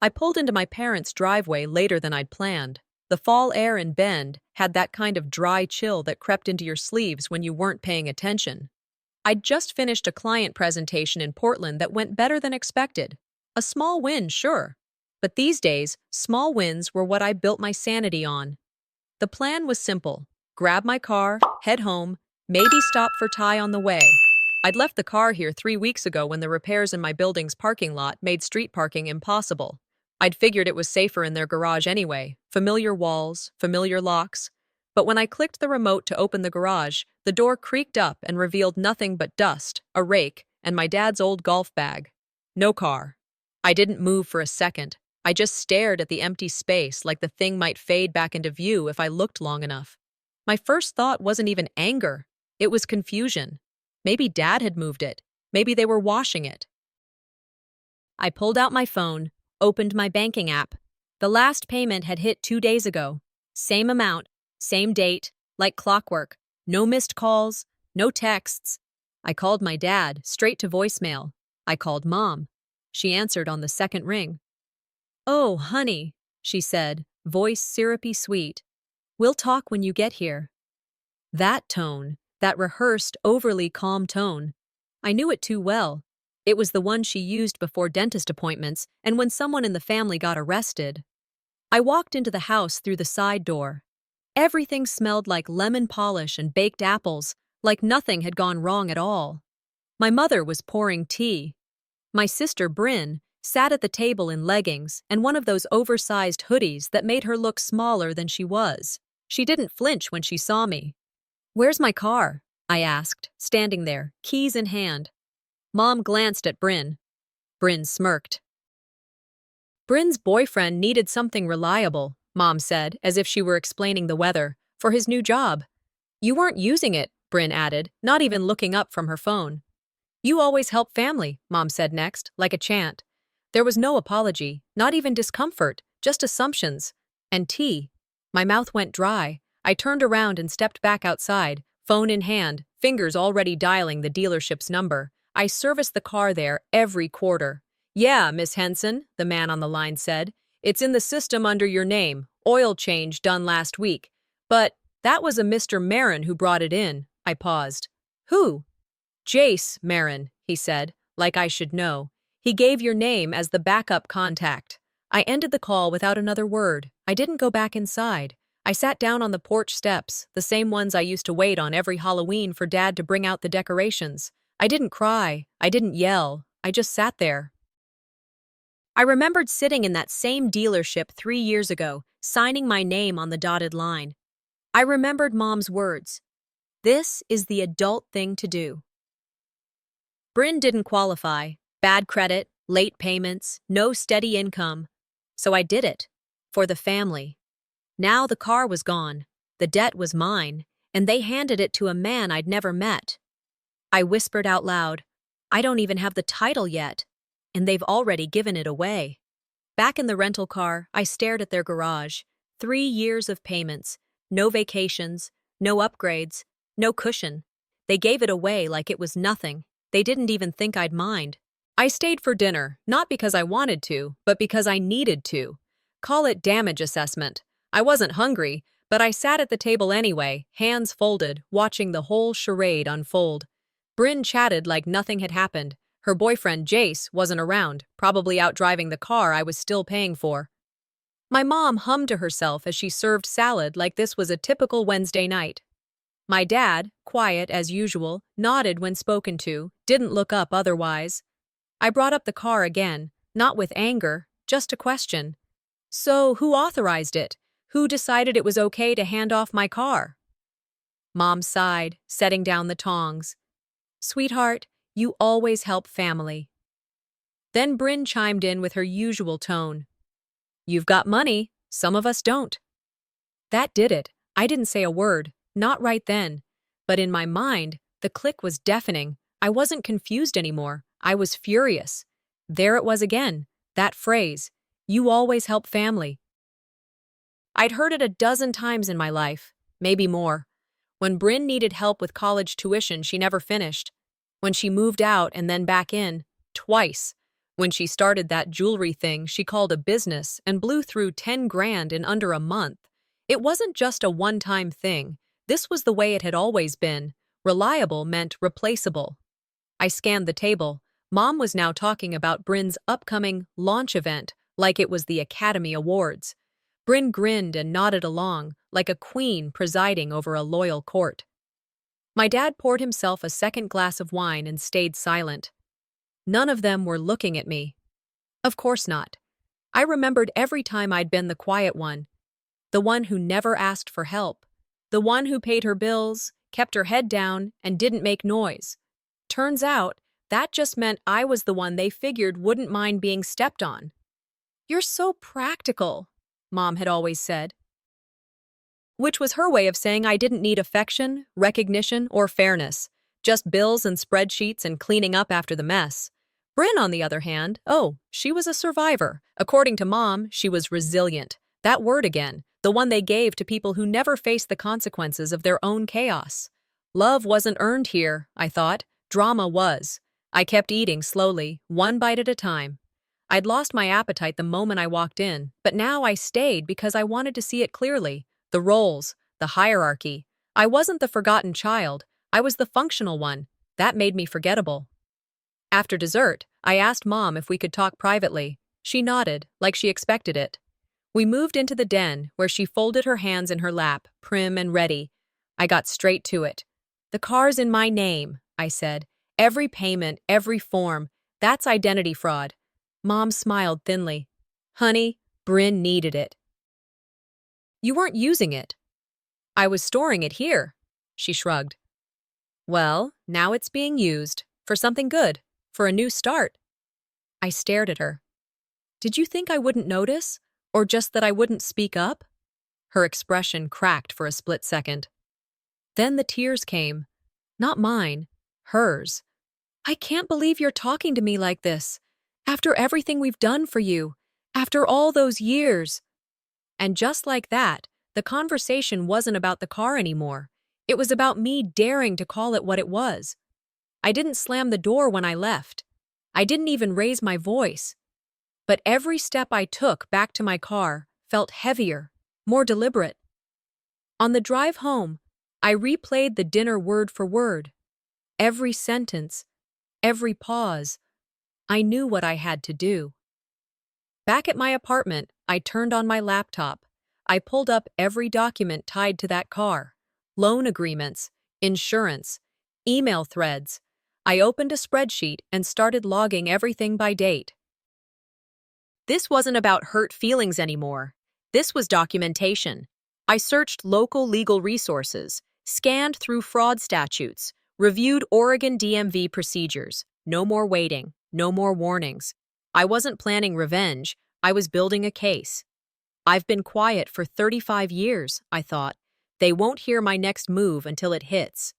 I pulled into my parents' driveway later than I'd planned. The fall air in Bend had that kind of dry chill that crept into your sleeves when you weren't paying attention. I'd just finished a client presentation in Portland that went better than expected. A small win, sure. But these days, small wins were what I built my sanity on. The plan was simple. Grab my car, head home, maybe stop for Thai on the way. I'd left the car here 3 weeks ago when the repairs in my building's parking lot made street parking impossible. I'd figured it was safer in their garage anyway. Familiar walls, familiar locks. But when I clicked the remote to open the garage, the door creaked up and revealed nothing but dust, a rake, and my dad's old golf bag. No car. I didn't move for a second. I just stared at the empty space like the thing might fade back into view if I looked long enough. My first thought wasn't even anger. It was confusion. Maybe Dad had moved it. Maybe they were washing it. I pulled out my phone, opened my banking app. The last payment had hit 2 days ago. Same amount, same date, like clockwork. No missed calls, no texts. I called my dad, straight to voicemail. I called Mom. She answered on the second ring. "Oh, honey," she said, voice syrupy sweet. "We'll talk when you get here." That tone, that rehearsed, overly calm tone. I knew it too well. It was the one she used before dentist appointments and when someone in the family got arrested. I walked into the house through the side door. Everything smelled like lemon polish and baked apples, like nothing had gone wrong at all. My mother was pouring tea. My sister, Bryn, sat at the table in leggings and one of those oversized hoodies that made her look smaller than she was. She didn't flinch when she saw me. "Where's my car?" I asked, standing there, keys in hand. Mom glanced at Bryn. Bryn smirked. "Bryn's boyfriend needed something reliable," Mom said, as if she were explaining the weather, "for his new job." "You weren't using it," Bryn added, not even looking up from her phone. "You always help family," Mom said next, like a chant. There was no apology, not even discomfort, just assumptions. And tea. My mouth went dry. I turned around and stepped back outside, phone in hand, fingers already dialing the dealership's number. I service the car there every quarter. "Yeah, Miss Henson," the man on the line said. "It's in the system under your name, oil change done last week. But that was a Mr. Marin who brought it in." I paused. "Who?" "Jace Marin," he said, like I should know. "He gave your name as the backup contact." I ended the call without another word. I didn't go back inside. I sat down on the porch steps, the same ones I used to wait on every Halloween for Dad to bring out the decorations. I didn't cry. I didn't yell. I just sat there. I remembered sitting in that same dealership 3 years ago, signing my name on the dotted line. I remembered Mom's words. "This is the adult thing to do." Bryn didn't qualify. Bad credit, late payments, no steady income. So I did it. For the family. Now the car was gone. The debt was mine, and they handed it to a man I'd never met. I whispered out loud, "I don't even have the title yet, and they've already given it away." Back in the rental car, I stared at their garage. 3 years of payments, no vacations, no upgrades, no cushion. They gave it away like it was nothing. They didn't even think I'd mind. I stayed for dinner, not because I wanted to, but because I needed to. Call it damage assessment. I wasn't hungry, but I sat at the table anyway, hands folded, watching the whole charade unfold. Bryn chatted like nothing had happened. Her boyfriend, Jace, wasn't around, probably out driving the car I was still paying for. My mom hummed to herself as she served salad like this was a typical Wednesday night. My dad, quiet as usual, nodded when spoken to, didn't look up otherwise. I brought up the car again, not with anger, just a question. "So who authorized it? Who decided it was okay to hand off my car?" Mom sighed, setting down the tongs. "Sweetheart, you always help family." Then Bryn chimed in with her usual tone. "You've got money, some of us don't." That did it. I didn't say a word, not right then. But in my mind, the click was deafening. I wasn't confused anymore. I was furious. There it was again, that phrase, "You always help family." I'd heard it a dozen times in my life, maybe more. When Bryn needed help with college tuition she never finished. When she moved out and then back in, twice. When she started that jewelry thing she called a business and blew through 10 grand in under a month, it wasn't just a one-time thing. This was the way it had always been. Reliable meant replaceable. I scanned the table. Mom was now talking about Bryn's upcoming launch event like it was the Academy Awards. Bryn grinned and nodded along, like a queen presiding over a loyal court. My dad poured himself a second glass of wine and stayed silent. None of them were looking at me. Of course not. I remembered every time I'd been the quiet one, the one who never asked for help, the one who paid her bills, kept her head down, and didn't make noise. Turns out, that just meant I was the one they figured wouldn't mind being stepped on. "You're so practical," Mom had always said. Which was her way of saying I didn't need affection, recognition, or fairness, just bills and spreadsheets and cleaning up after the mess. Bryn, on the other hand, she was a survivor. According to Mom, she was resilient. That word again, the one they gave to people who never faced the consequences of their own chaos. Love wasn't earned here, I thought. Drama was. I kept eating slowly, one bite at a time. I'd lost my appetite the moment I walked in, but now I stayed because I wanted to see it clearly. The roles, the hierarchy. I wasn't the forgotten child. I was the functional one. That made me forgettable. After dessert, I asked Mom if we could talk privately. She nodded, like she expected it. We moved into the den, where she folded her hands in her lap, prim and ready. I got straight to it. "The car's in my name," I said. "Every payment, every form. That's identity fraud." Mom smiled thinly. "Honey, Bryn needed it." "You weren't using it." "I was storing it here," she shrugged. "Well, now it's being used. For something good. For a new start." I stared at her. "Did you think I wouldn't notice? Or just that I wouldn't speak up?" Her expression cracked for a split second. Then the tears came. Not mine. Hers. "I can't believe you're talking to me like this. After everything we've done for you. After all those years." And just like that, the conversation wasn't about the car anymore. It was about me daring to call it what it was. I didn't slam the door when I left. I didn't even raise my voice. But every step I took back to my car felt heavier, more deliberate. On the drive home, I replayed the dinner word for word. Every sentence, every pause. I knew what I had to do. Back at my apartment, I turned on my laptop. I pulled up every document tied to that car. Loan agreements, insurance, email threads. I opened a spreadsheet and started logging everything by date. This wasn't about hurt feelings anymore. This was documentation. I searched local legal resources, scanned through fraud statutes, reviewed Oregon DMV procedures. No more waiting, no more warnings. I wasn't planning revenge, I was building a case. I've been quiet for 35 years, I thought. They won't hear my next move until it hits.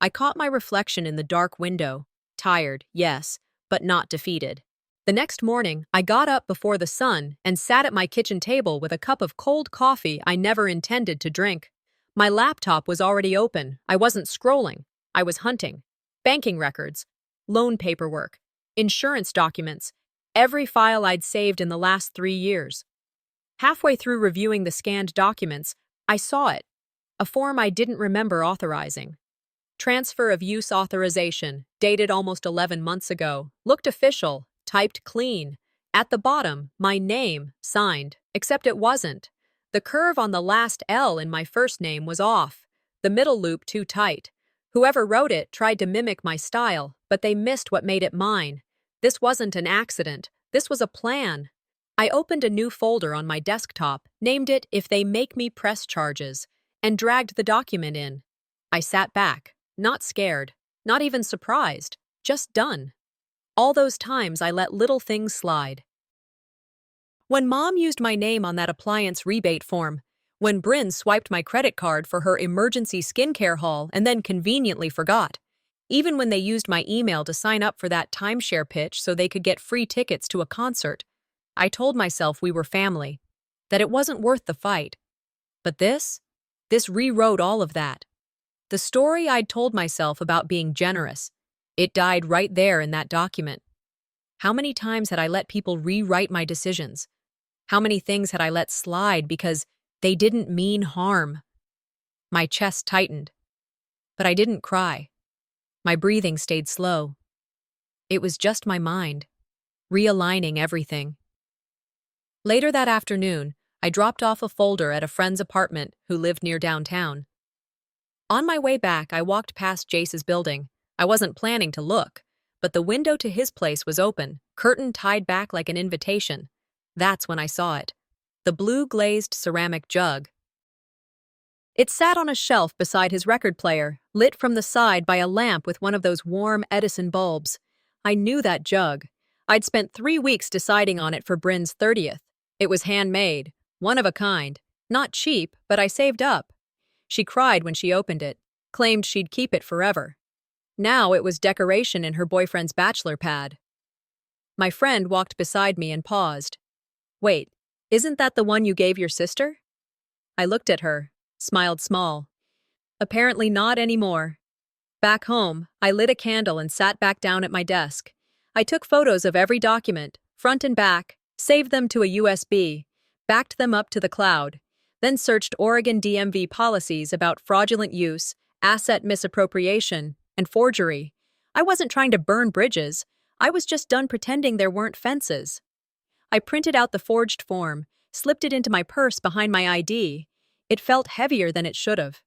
I caught my reflection in the dark window. Tired, yes, but not defeated. The next morning, I got up before the sun and sat at my kitchen table with a cup of cold coffee I never intended to drink. My laptop was already open. I wasn't scrolling. I was hunting. Banking records, loan paperwork, insurance documents, every file I'd saved in the last 3 years. Halfway through reviewing the scanned documents, I saw it. A form I didn't remember authorizing. Transfer of use authorization, dated almost 11 months ago, looked official, typed clean. At the bottom, my name, signed, except it wasn't. The curve on the last L in my first name was off, the middle loop too tight. Whoever wrote it tried to mimic my style, but they missed what made it mine. This wasn't an accident, this was a plan. I opened a new folder on my desktop, named it "If They Make Me Press Charges," and dragged the document in. I sat back. Not scared, not even surprised, just done. All those times I let little things slide. When Mom used my name on that appliance rebate form, when Bryn swiped my credit card for her emergency skincare haul and then conveniently forgot, even when they used my email to sign up for that timeshare pitch so they could get free tickets to a concert, I told myself we were family, that it wasn't worth the fight. But this rewrote all of that. The story I'd told myself about being generous, it died right there in that document. How many times had I let people rewrite my decisions? How many things had I let slide because they didn't mean harm? My chest tightened, but I didn't cry. My breathing stayed slow. It was just my mind, realigning everything. Later that afternoon, I dropped off a folder at a friend's apartment who lived near downtown. On my way back, I walked past Jace's building. I wasn't planning to look, but the window to his place was open, curtain tied back like an invitation. That's when I saw it. The blue-glazed ceramic jug. It sat on a shelf beside his record player, lit from the side by a lamp with one of those warm Edison bulbs. I knew that jug. I'd spent 3 weeks deciding on it for Bryn's 30th. It was handmade, one of a kind. Not cheap, but I saved up. She cried when she opened it, claimed she'd keep it forever. Now it was decoration in her boyfriend's bachelor pad. My friend walked beside me and paused. Wait, isn't that the one you gave your sister? I looked at her, smiled small. Apparently not anymore. Back home, I lit a candle and sat back down at my desk. I took photos of every document, front and back, saved them to a USB, backed them up to the cloud, then searched Oregon DMV policies about fraudulent use, asset misappropriation, and forgery. I wasn't trying to burn bridges. I was just done pretending there weren't fences. I printed out the forged form, slipped it into my purse behind my ID. It felt heavier than it should have.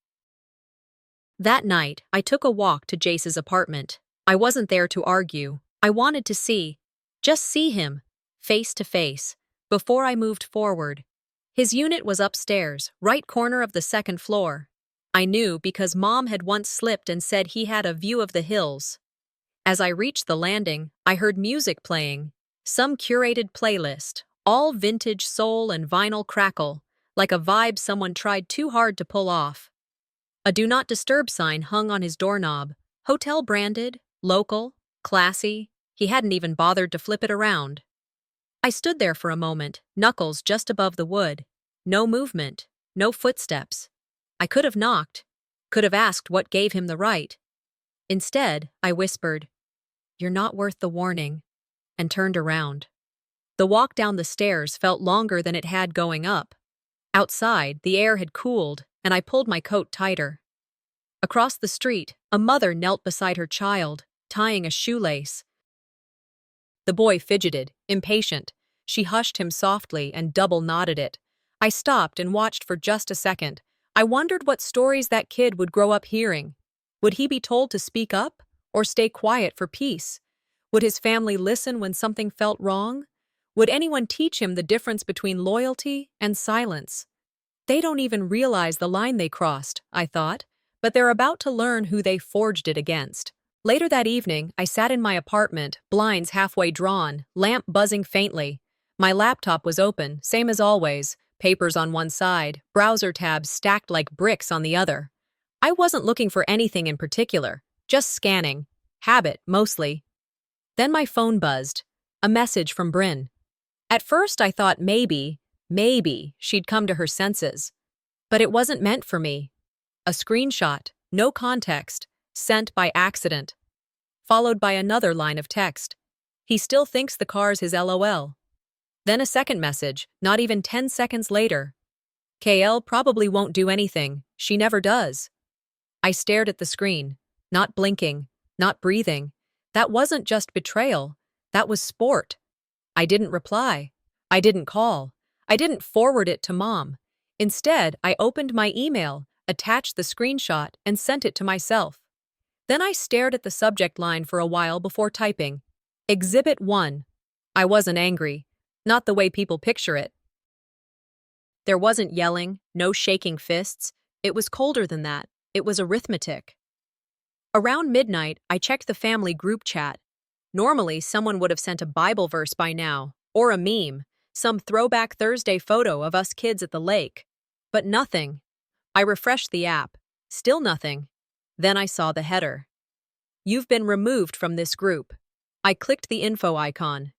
That night, I took a walk to Jace's apartment. I wasn't there to argue. I wanted to just see him, face to face, before I moved forward. His unit was upstairs, right corner of the second floor. I knew because Mom had once slipped and said he had a view of the hills. As I reached the landing, I heard music playing, some curated playlist, all vintage soul and vinyl crackle, like a vibe someone tried too hard to pull off. A Do Not Disturb sign hung on his doorknob, hotel branded, local, classy. He hadn't even bothered to flip it around. I stood there for a moment, knuckles just above the wood. No movement, no footsteps. I could have knocked, could have asked what gave him the right. Instead, I whispered, "You're not worth the warning," and turned around. The walk down the stairs felt longer than it had going up. Outside, the air had cooled, and I pulled my coat tighter. Across the street, a mother knelt beside her child, tying a shoelace. The boy fidgeted, impatient. She hushed him softly and double-knotted it. I stopped and watched for just a second. I wondered what stories that kid would grow up hearing. Would he be told to speak up, or stay quiet for peace? Would his family listen when something felt wrong? Would anyone teach him the difference between loyalty and silence? They don't even realize the line they crossed, I thought, but they're about to learn who they forged it against. Later that evening, I sat in my apartment, blinds halfway drawn, lamp buzzing faintly. My laptop was open, same as always, papers on one side, browser tabs stacked like bricks on the other. I wasn't looking for anything in particular, just scanning. Habit, mostly. Then my phone buzzed. A message from Bryn. At first I thought maybe she'd come to her senses. But it wasn't meant for me. A screenshot, no context, sent by accident. Followed by another line of text. He still thinks the car's his LOL. Then a second message, not even 10 seconds later. KL probably won't do anything. She never does. I stared at the screen, not blinking, not breathing. That wasn't just betrayal. That was sport. I didn't reply. I didn't call. I didn't forward it to Mom. Instead, I opened my email, attached the screenshot, and sent it to myself. Then I stared at the subject line for a while before typing. Exhibit 1. I wasn't angry. Not the way people picture it. There wasn't yelling, no shaking fists. It was colder than that. It was arithmetic. Around midnight, I checked the family group chat. Normally, someone would have sent a Bible verse by now, or a meme, some throwback Thursday photo of us kids at the lake. But nothing. I refreshed the app. Still nothing. Then I saw the header. You've been removed from this group. I clicked the info icon.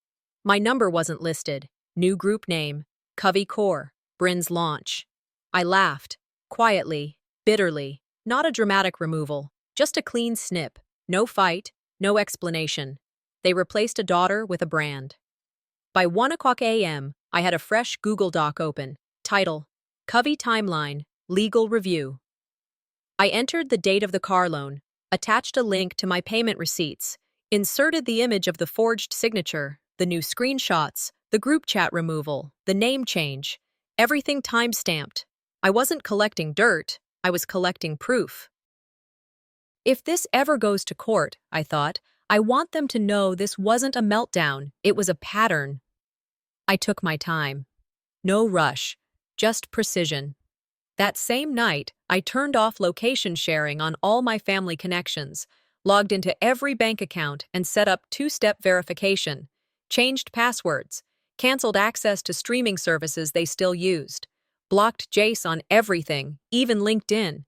My number wasn't listed. New group name, Covey Core, Bryn's launch. I laughed, quietly, bitterly. Not a dramatic removal, just a clean snip. No fight, no explanation. They replaced a daughter with a brand. By 1 o'clock a.m., I had a fresh Google Doc open. Title: Covey Timeline, Legal Review. I entered the date of the car loan, attached a link to my payment receipts, inserted the image of the forged signature, the new screenshots, the group chat removal, the name change, everything time-stamped. I wasn't collecting dirt, I was collecting proof. If this ever goes to court, I thought, I want them to know this wasn't a meltdown, it was a pattern. I took my time. No rush, just precision. That same night, I turned off location sharing on all my family connections, logged into every bank account and set up two-step verification, changed passwords, canceled access to streaming services they still used, blocked Jace on everything, even LinkedIn,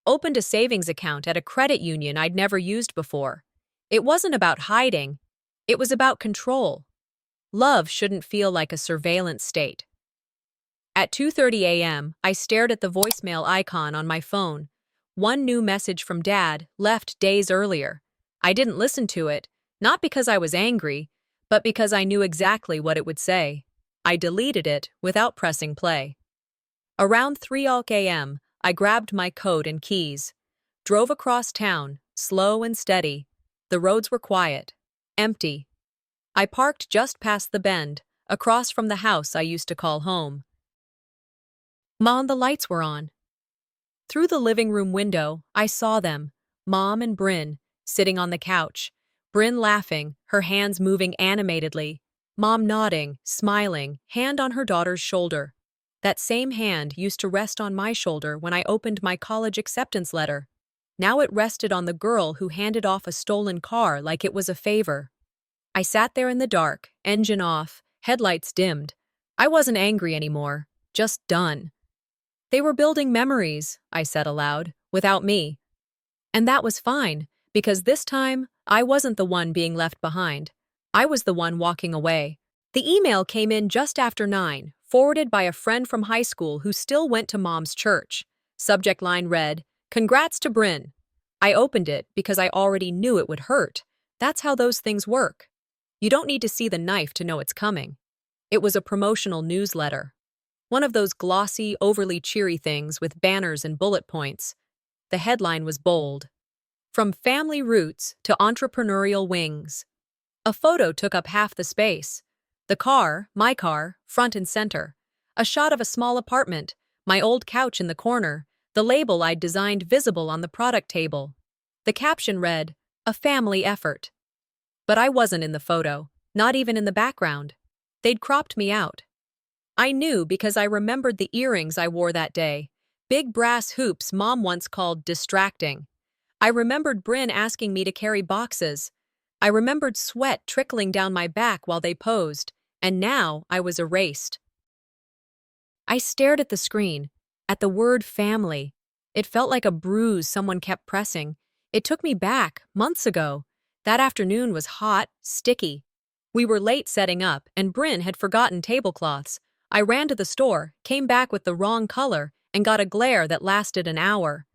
opened a savings account at a credit union I'd never used before. It wasn't about hiding, it was about control. Love shouldn't feel like a surveillance state. At 2:30 a.m., I stared at the voicemail icon on my phone. One new message from Dad, left days earlier. I didn't listen to it, not because I was angry, but because I knew exactly what it would say. I deleted it without pressing play. Around 3 a.m., I grabbed my coat and keys, drove across town, slow and steady. The roads were quiet, empty. I parked just past the bend, across from the house I used to call home. Mom, the lights were on. Through the living room window, I saw them, Mom and Bryn, sitting on the couch. Bryn laughing, her hands moving animatedly. Mom nodding, smiling, hand on her daughter's shoulder. That same hand used to rest on my shoulder when I opened my college acceptance letter. Now it rested on the girl who handed off a stolen car like it was a favor. I sat there in the dark, engine off, headlights dimmed. I wasn't angry anymore, just done. They were building memories, I said aloud, without me. And that was fine, because this time, I wasn't the one being left behind. I was the one walking away. The email came in just after 9, forwarded by a friend from high school who still went to Mom's church. Subject line read, "Congrats to Bryn." I opened it because I already knew it would hurt. That's how those things work. You don't need to see the knife to know it's coming. It was a promotional newsletter. One of those glossy, overly cheery things with banners and bullet points. The headline was bold. From family roots to entrepreneurial wings. A photo took up half the space. The car, my car, front and center. A shot of a small apartment, my old couch in the corner, the label I'd designed visible on the product table. The caption read, "A family effort." But I wasn't in the photo, not even in the background. They'd cropped me out. I knew because I remembered the earrings I wore that day, big brass hoops Mom once called distracting. I remembered Bryn asking me to carry boxes. I remembered sweat trickling down my back while they posed, and now I was erased. I stared at the screen, at the word family. It felt like a bruise someone kept pressing. It took me back, months ago. That afternoon was hot, sticky. We were late setting up, and Bryn had forgotten tablecloths. I ran to the store, came back with the wrong color, and got a glare that lasted an hour.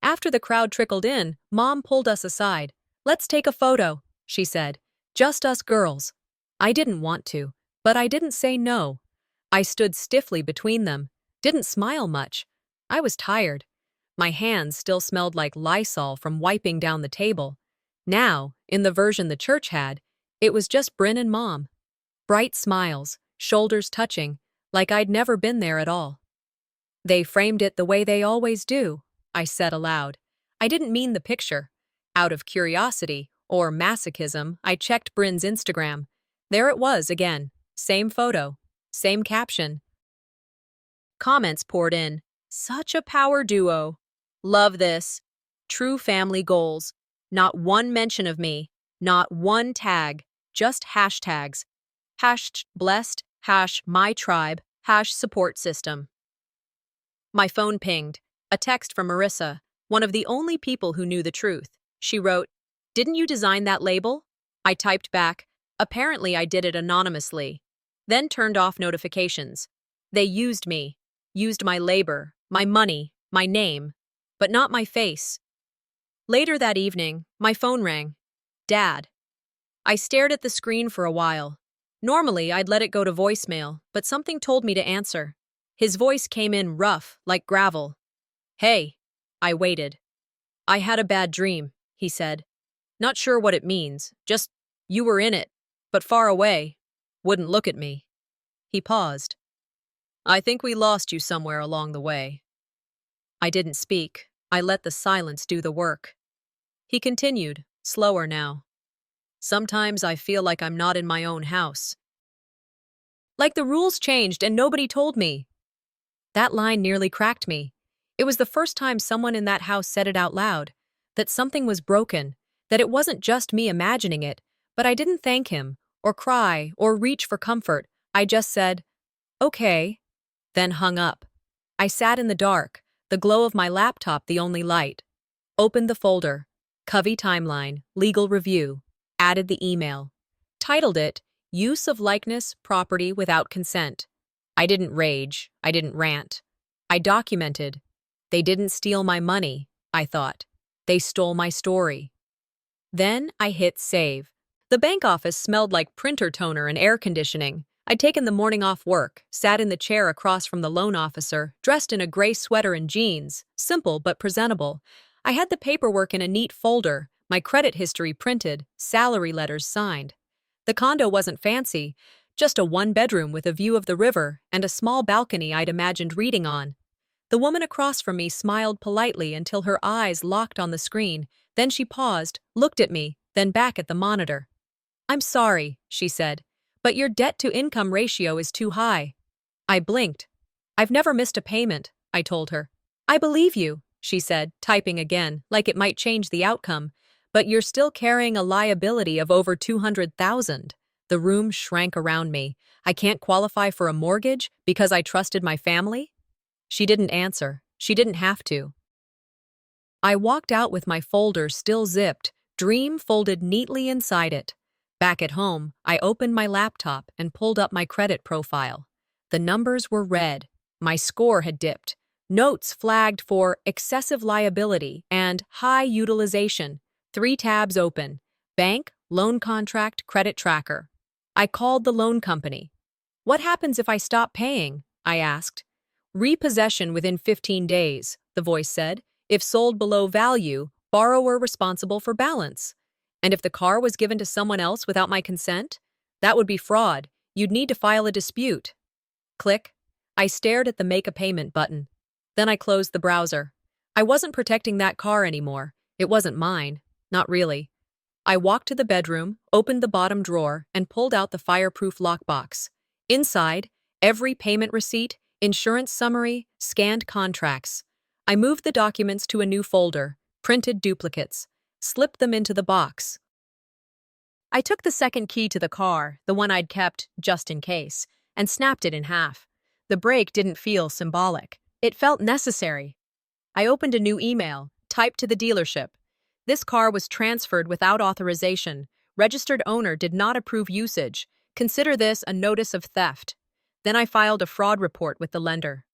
After the crowd trickled in, Mom pulled us aside. "Let's take a photo," she said. "Just us girls." I didn't want to, but I didn't say no. I stood stiffly between them, didn't smile much. I was tired. My hands still smelled like Lysol from wiping down the table. Now, in the version the church had, it was just Bryn and Mom. Bright smiles, shoulders touching, like I'd never been there at all. "They framed it the way they always do," I said aloud. I didn't mean the picture. Out of curiosity, or masochism, I checked Bryn's Instagram. There it was again. Same photo. Same caption. Comments poured in. "Such a power duo. Love this. True family goals. Not one mention of me. Not one tag. Just hashtags. Hash blessed. Hash my tribe. Hash support system." My phone pinged. A text from Marissa, one of the only people who knew the truth. She wrote, "Didn't you design that label?" I typed back, "Apparently I did it anonymously." Then turned off notifications. They used me. Used my labor, my money, my name, but not my face. Later that evening, my phone rang. Dad. I stared at the screen for a while. Normally, I'd let it go to voicemail, but something told me to answer. His voice came in rough, like gravel. Hey. I waited. I had a bad dream, he said. Not sure what it means, just you were in it, but far away. Wouldn't look at me. He paused. I think we lost you somewhere along the way. I didn't speak. I let the silence do the work. He continued, slower now. Sometimes I feel like I'm not in my own house. Like the rules changed and nobody told me. That line nearly cracked me. It was the first time someone in that house said it out loud, that something was broken, that it wasn't just me imagining it, but I didn't thank him, or cry, or reach for comfort. I just said, okay, then hung up. I sat in the dark, the glow of my laptop the only light. Opened the folder, Covey Timeline, Legal Review, added the email. Titled it, Use of Likeness, Property Without Consent. I didn't rage, I didn't rant. I documented. They didn't steal my money, I thought. They stole my story. Then I hit save. The bank office smelled like printer toner and air conditioning. I'd taken the morning off work, sat in the chair across from the loan officer, dressed in a gray sweater and jeans, simple but presentable. I had the paperwork in a neat folder, my credit history printed, salary letters signed. The condo wasn't fancy, just a one-bedroom with a view of the river and a small balcony I'd imagined reading on. The woman across from me smiled politely until her eyes locked on the screen. Then she paused, looked at me, then back at the monitor. I'm sorry, she said, but your debt-to-income ratio is too high. I blinked. I've never missed a payment, I told her. I believe you, she said, typing again, like it might change the outcome. But you're still carrying a liability of over $200,000. The room shrank around me. I can't qualify for a mortgage because I trusted my family? She didn't answer. She didn't have to. I walked out with my folder still zipped, Dream folded neatly inside it. Back at home, I opened my laptop and pulled up my credit profile. The numbers were red. My score had dipped. Notes flagged for excessive liability and high utilization. 3 tabs open. Bank, loan contract, credit tracker. I called the loan company. What happens if I stop paying? I asked. Repossession within 15 days, the voice said. If sold below value, borrower responsible for balance. And if the car was given to someone else without my consent? That would be fraud. You'd need to file a dispute. Click. I stared at the Make a Payment button. Then I closed the browser. I wasn't protecting that car anymore. It wasn't mine. Not really. I walked to the bedroom, opened the bottom drawer, and pulled out the fireproof lockbox. Inside, every payment receipt, insurance summary, scanned contracts. I moved the documents to a new folder, printed duplicates, slipped them into the box. I took the second key to the car, the one I'd kept just in case, and snapped it in half. The break didn't feel symbolic. It felt necessary. I opened a new email, typed to the dealership. This car was transferred without authorization. Registered owner did not approve usage. Consider this a notice of theft. Then I filed a fraud report with the lender.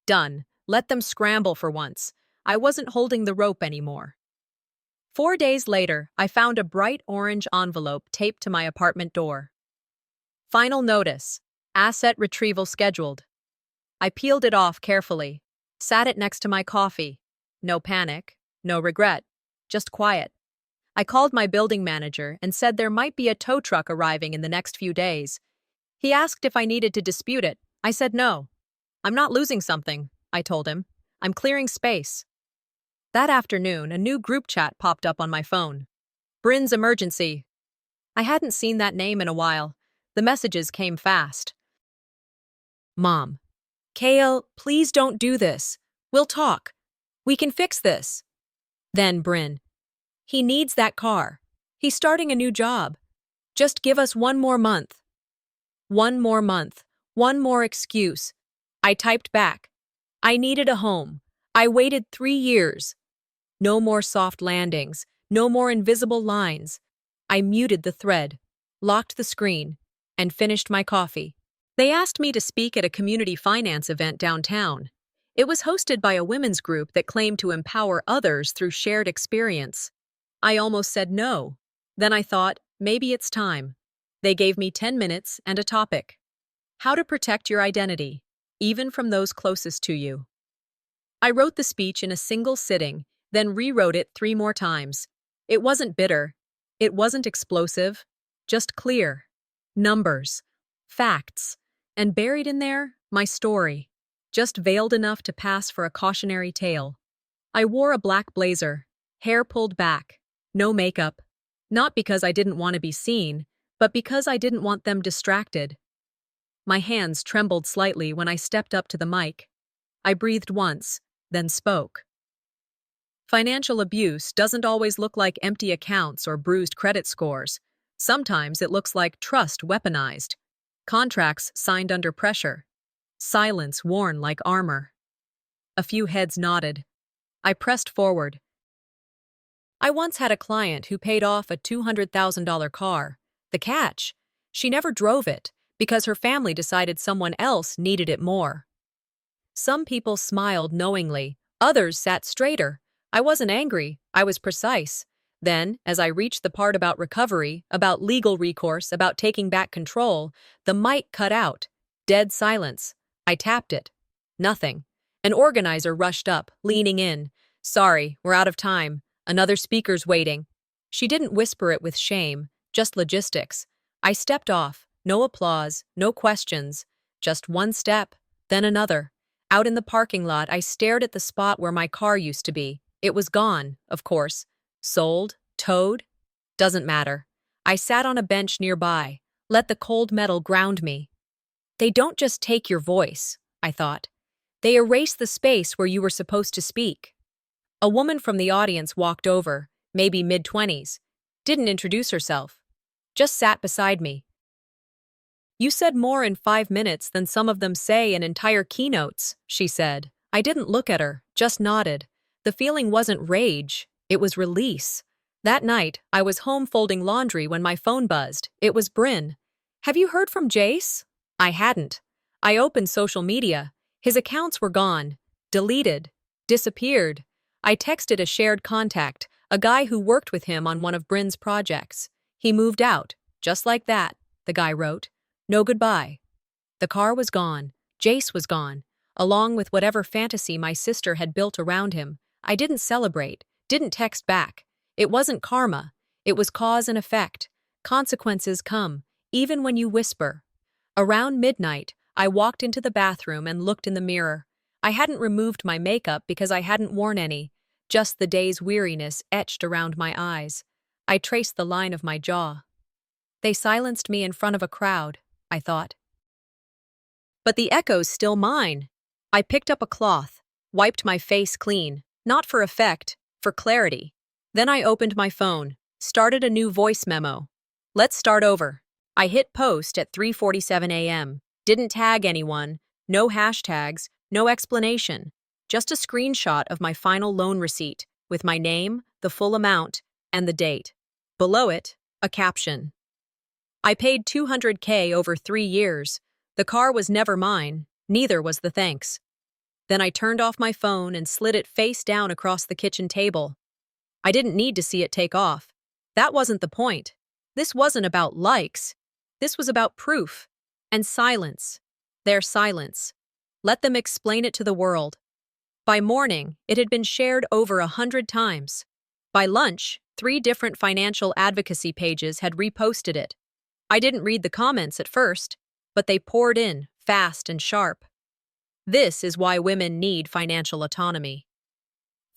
Done. Let them scramble for once. I wasn't holding the rope anymore. 4 days later, I found a bright orange envelope taped to my apartment door. Final notice. Asset retrieval scheduled. I peeled it off carefully, sat it next to my coffee. No panic, no regret, just quiet. I called my building manager and said there might be a tow truck arriving in the next few days. He asked if I needed to dispute it. I said no. I'm not losing something, I told him. I'm clearing space. That afternoon, a new group chat popped up on my phone. Bryn's emergency. I hadn't seen that name in a while. The messages came fast. Mom. Kale, please don't do this. We'll talk. We can fix this. Then Bryn. He needs that car. He's starting a new job. Just give us 1 more month. 1 more month. 1 more excuse. I typed back. I needed a home. I waited 3 years. No more soft landings. No more invisible lines. I muted the thread, locked the screen, and finished my coffee. They asked me to speak at a community finance event downtown. It was hosted by a women's group that claimed to empower others through shared experience. I almost said no. Then I thought, maybe it's time. They gave me 10 minutes and a topic. How to protect your identity, even from those closest to you. I wrote the speech in a single sitting, then rewrote it 3 more times. It wasn't bitter. It wasn't explosive. Just clear. Numbers. Facts. And buried in there, my story. Just veiled enough to pass for a cautionary tale. I wore a black blazer, hair pulled back, no makeup. Not because I didn't want to be seen, but because I didn't want them distracted. My hands trembled slightly when I stepped up to the mic. I breathed once, then spoke. Financial abuse doesn't always look like empty accounts or bruised credit scores. Sometimes it looks like trust weaponized, contracts signed under pressure, silence worn like armor. A few heads nodded. I pressed forward. I once had a client who paid off a $200,000 car. The catch? She never drove it because her family decided someone else needed it more. Some people smiled knowingly, others sat straighter. I wasn't angry, I was precise. Then, as I reached the part about recovery, about legal recourse, about taking back control, the mic cut out. Dead silence. I tapped it. Nothing. An organizer rushed up, leaning in. Sorry, we're out of time. Another speaker's waiting. She didn't whisper it with shame, just logistics. I stepped off. No applause, no questions. Just one step, then another. Out in the parking lot, I stared at the spot where my car used to be. It was gone, of course. Sold? Towed? Doesn't matter. I sat on a bench nearby. Let the cold metal ground me. They don't just take your voice, I thought. They erase the space where you were supposed to speak. A woman from the audience walked over, maybe mid-20s. Didn't introduce herself. Just sat beside me. You said more in 5 minutes than some of them say in entire keynotes, she said. I didn't look at her, just nodded. The feeling wasn't rage, it was release. That night, I was home folding laundry when my phone buzzed. It was Bryn. Have you heard from Jace? I hadn't. I opened social media. His accounts were gone. Deleted. Disappeared. I texted a shared contact, a guy who worked with him on one of Bryn's projects. He moved out. Just like that, the guy wrote. No goodbye. The car was gone. Jace was gone, along with whatever fantasy my sister had built around him. I didn't celebrate, didn't text back. It wasn't karma. It was cause and effect. Consequences come, even when you whisper. Around midnight, I walked into the bathroom and looked in the mirror. I hadn't removed my makeup because I hadn't worn any. Just the day's weariness etched around my eyes. I traced the line of my jaw. They silenced me in front of a crowd, I thought. But the echo's still mine. I picked up a cloth, wiped my face clean, not for effect, for clarity. Then I opened my phone, started a new voice memo. Let's start over. I hit post at 3:47 a.m. Didn't tag anyone, no hashtags, no explanation. Just a screenshot of my final loan receipt, with my name, the full amount, and the date. Below it, a caption. I paid $200K over 3 years. The car was never mine, neither was the thanks. Then I turned off my phone and slid it face down across the kitchen table. I didn't need to see it take off. That wasn't the point. This wasn't about likes. This was about proof. And silence. Their silence. Let them explain it to the world. By morning, it had been shared over 100 times. By lunch, 3 different financial advocacy pages had reposted it. I didn't read the comments at first, but they poured in, fast and sharp. This is why women need financial autonomy.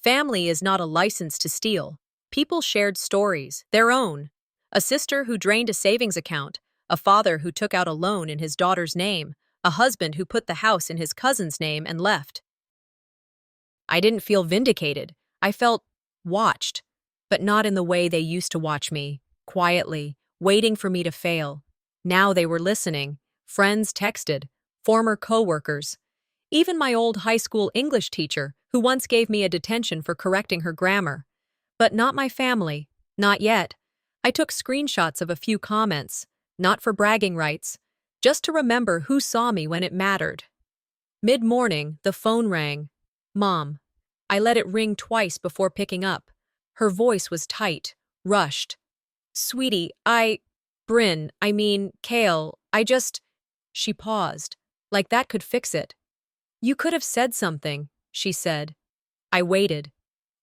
Family is not a license to steal. People shared stories, their own. A sister who drained a savings account, a father who took out a loan in his daughter's name, a husband who put the house in his cousin's name and left. I didn't feel vindicated. I felt watched, but not in the way they used to watch me, quietly, waiting for me to fail. Now they were listening. Friends texted, former coworkers. Even my old high school English teacher, who once gave me a detention for correcting her grammar. But not my family, not yet. I took screenshots of a few comments, not for bragging rights, just to remember who saw me when it mattered. Mid-morning, the phone rang. Mom. I let it ring twice before picking up. Her voice was tight, rushed. Sweetie, Kale, She paused, like that could fix it. You could have said something, she said. I waited,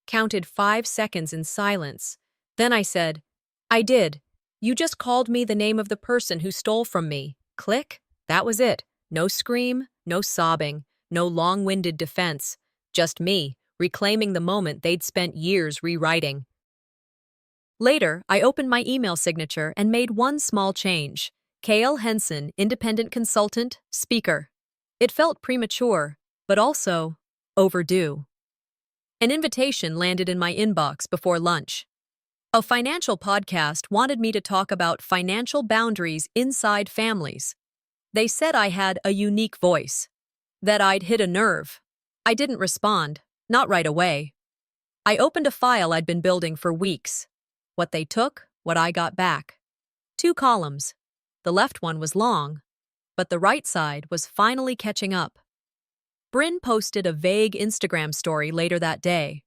counted 5 seconds in silence. Then I said, I did. You just called me the name of the person who stole from me. Click. That was it. No scream, no sobbing, no long-winded defense. Just me, reclaiming the moment they'd spent years rewriting. Later, I opened my email signature and made one small change. Kale Henson, independent consultant, speaker. It felt premature, but also overdue. An invitation landed in my inbox before lunch. A financial podcast wanted me to talk about financial boundaries inside families. They said I had a unique voice, that I'd hit a nerve. I didn't respond, not right away. I opened a file I'd been building for weeks. What they took, what I got back. 2 columns. The left one was long, but the right side was finally catching up. Bryn posted a vague Instagram story later that day.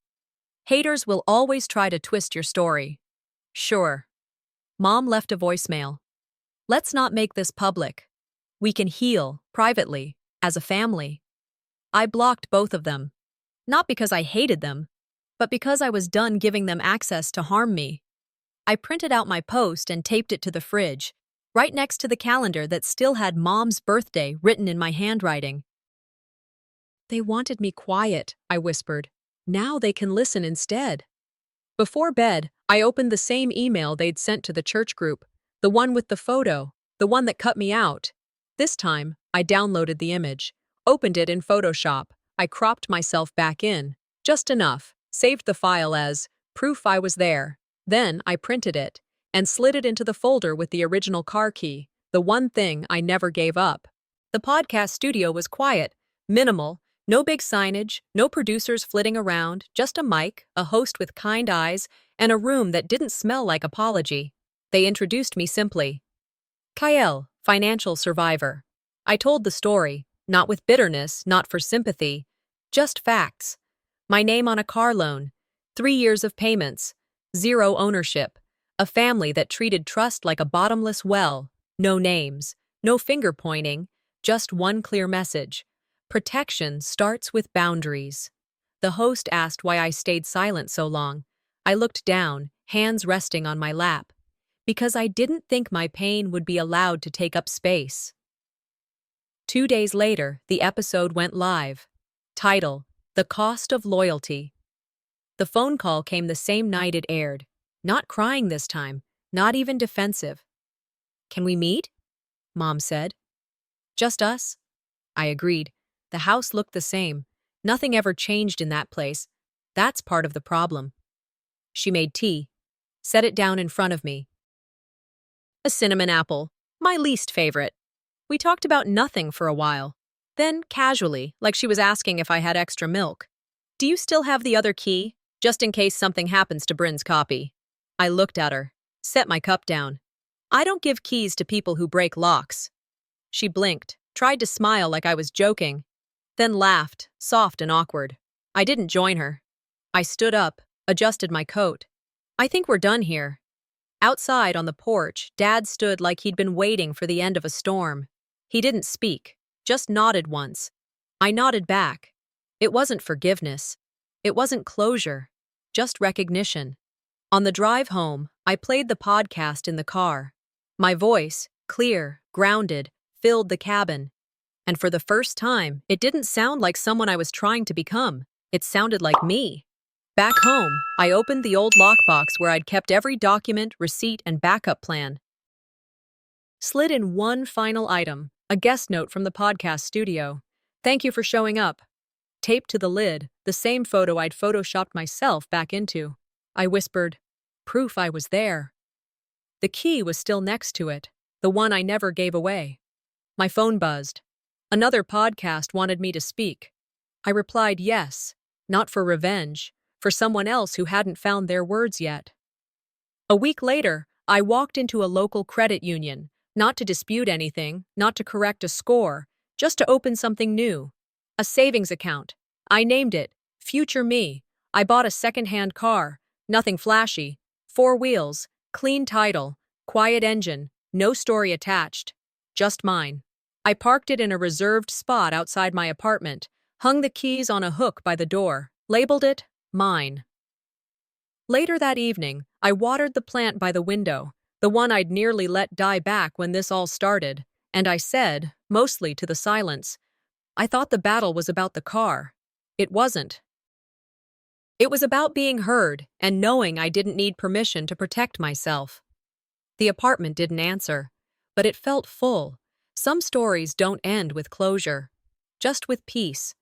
Haters will always try to twist your story. Sure. Mom left a voicemail. Let's not make this public. We can heal, privately, as a family. I blocked both of them. Not because I hated them, but because I was done giving them access to harm me. I printed out my post and taped it to the fridge, right next to the calendar that still had Mom's birthday written in my handwriting. They wanted me quiet, I whispered. Now they can listen instead. Before bed, I opened the same email they'd sent to the church group, the one with the photo, the one that cut me out. This time, I downloaded the image, opened it in Photoshop. I cropped myself back in, just enough, saved the file as proof I was there. Then I printed it and slid it into the folder with the original car key, the one thing I never gave up. The podcast studio was quiet, minimal, no big signage, no producers flitting around, just a mic, a host with kind eyes, and a room that didn't smell like apology. They introduced me simply. Kyle, financial survivor. I told the story, not with bitterness, not for sympathy, just facts. My name on a car loan, 3 years of payments, 0 ownership, a family that treated trust like a bottomless well, no names, no finger pointing, just one clear message. Protection starts with boundaries. The host asked why I stayed silent so long. I looked down, hands resting on my lap. Because I didn't think my pain would be allowed to take up space. 2 days later, the episode went live. Title: The Cost of Loyalty. The phone call came the same night it aired. Not crying this time, not even defensive. Can we meet? Mom said. Just us? I agreed. The house looked the same. Nothing ever changed in that place. That's part of the problem. She made tea, set it down in front of me. A cinnamon apple, my least favorite. We talked about nothing for a while. Then, casually, like she was asking if I had extra milk. Do you still have the other key, just in case something happens to Bryn's copy? I looked at her, set my cup down. I don't give keys to people who break locks. She blinked, tried to smile like I was joking, then laughed, soft and awkward. I didn't join her. I stood up, adjusted my coat. I think we're done here. Outside on the porch, Dad stood like he'd been waiting for the end of a storm. He didn't speak, just nodded once. I nodded back. It wasn't forgiveness. It wasn't closure, just recognition. On the drive home, I played the podcast in the car. My voice, clear, grounded, filled the cabin. And for the first time, it didn't sound like someone I was trying to become. It sounded like me. Back home, I opened the old lockbox where I'd kept every document, receipt, and backup plan. Slid in one final item, a guest note from the podcast studio. Thank you for showing up. Taped to the lid, the same photo I'd photoshopped myself back into. I whispered, proof I was there. The key was still next to it, the one I never gave away. My phone buzzed. Another podcast wanted me to speak. I replied yes, not for revenge, for someone else who hadn't found their words yet. A week later, I walked into a local credit union, not to dispute anything, not to correct a score, just to open something new. A savings account. I named it Future Me. I bought a second-hand car, nothing flashy, 4 wheels, Clean title, quiet engine, no story attached. Just mine. I parked it in a reserved spot outside my apartment, hung the keys on a hook by the door, labeled it mine. Later that evening, I watered the plant by the window, the one I'd nearly let die back when this all started, and I said, mostly to the silence, I thought the battle was about the car. It wasn't. It was about being heard and knowing I didn't need permission to protect myself. The apartment didn't answer, but it felt full. Some stories don't end with closure, just with peace.